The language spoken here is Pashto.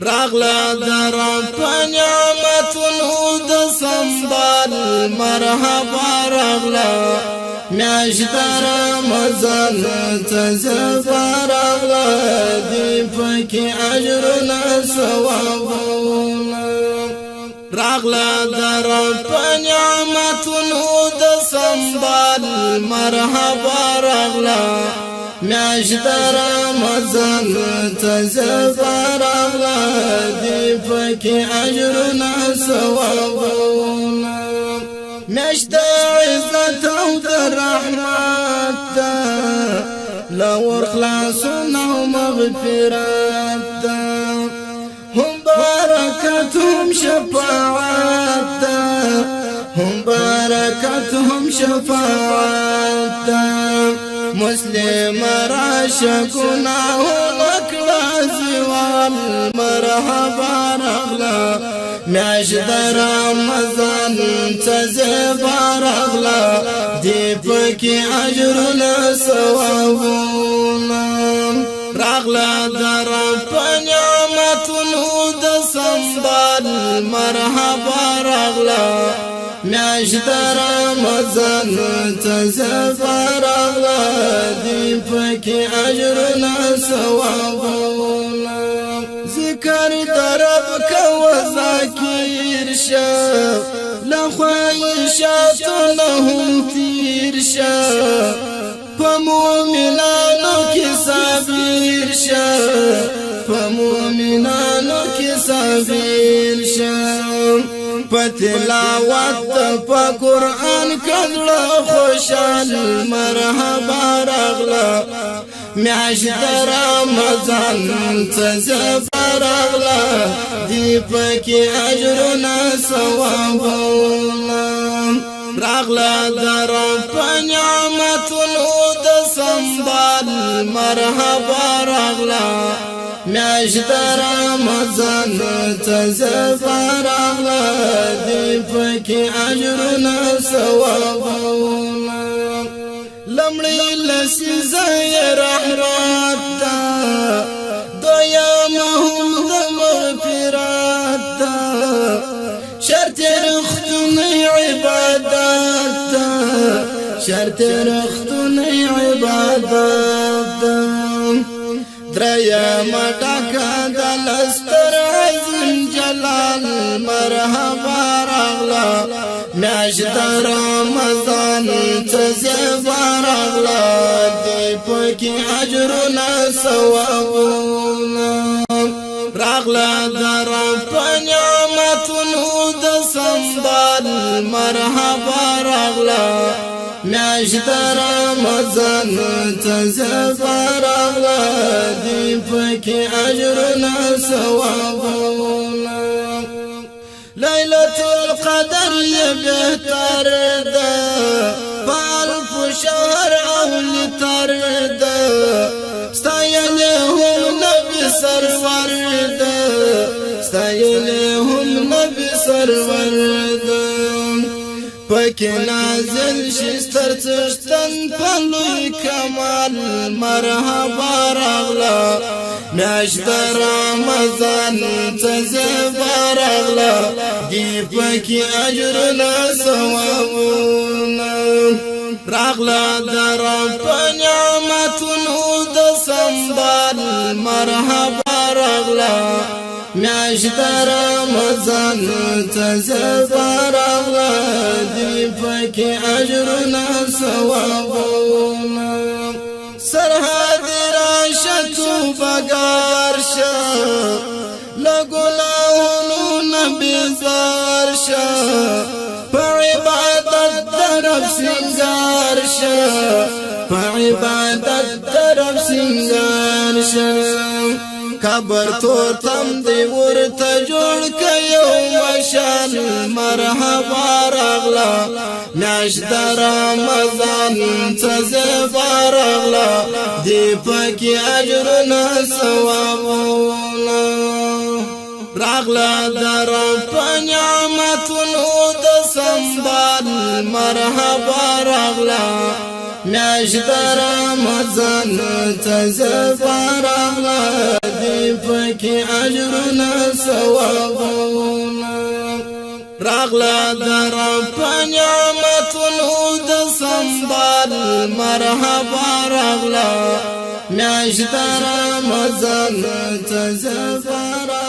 راغلا در پنیامتونو د سنبال مرحبا راغلا میاش در رمضان تزفا راغلا دی پکی اجرنا ثوابونا راغلا در پنیامتونو د سنبال مرحبا راغلا میاش در رمضان تزفا راغلا دی پکی اجرنا ثوابونا میاش د عزت او د رحمت دا لور خلاصنا و مغفرت دا هم برکت هم شفاعت دا هم برکت هم شفاعت دا مسلم راشه گناه نکړه زوال مرحبا راغلا میاش در رمضان تزفا راغلا دی پکی اجرنا ثوابونا راغلا در پنیامتونو د سنبال مرحبا راغلا میاش در رمضان تزفا راغلا دی پکی اجرنا ثوابونا ذکر درب کو ذاکر شا لخوایشاتونهم تیر شا فمومنانو کی صابر شا فمومنانو کی صابر شا پتلاوت پا قرآن کدلا خوشال مرحبا راغلا میاش در رمضان تزفا راغلا دی پکی اجرنا ثوابونا راغلا در پنیامتونو د سنبال مرحبا راغلا میاش در رمضان تزفا راغلا دی پکی اجرنا ثوابونا لمړی لسیزای رحمت دا دویم هم د مغفرت دا شرط رختون عبادت دا شرط رختون عبادت دا دریم ټاکا د لستر عظیم جلال مرحبا راغلا میاش در رمضان تزفا راغلا دی پکی اجرنا ثوابونا راغلا در پنیامتونو د سنبال مرحبا راغلا میاش در رمضان تزفا راغلا دی پکی اجرنا ثوابونا لیلۃ القدر یہ بہتر دا بالف شهر اولی تر دا ستایلهم نبی سرور دا ستایلهم نبی سرور دا پکی نازل شستر چشتن پلوی کمال مرحبا راغلا میاش در رمضان تزفا راغلا دی پکی اجرنا ثوابونا راغلا در پنیامتونو د سنبال مرحبا راغلا میاش در رمضان تزفا راغلا دی پکی اجرنا ثوابونا سرحد راشتو بگار شا لگناہنو نبیزار شا پا عبادت درب سنگار شا پا عبادت درب سنگار شا قبر تو تم دی ورته جوړ کيو مشال مرحبا راغلا میاش در رمضان تزفا راغلا دی پکی اجرنا ثوابونا راغلا در پنیامتونو د سنبال مرحبا راغلا میاش در رمضان تزفا راغلا دی پکی اجرنا ثوابونا راغلا در پنیامتونو د سنبال مرحبا راغلا میاشت رمضان تزفر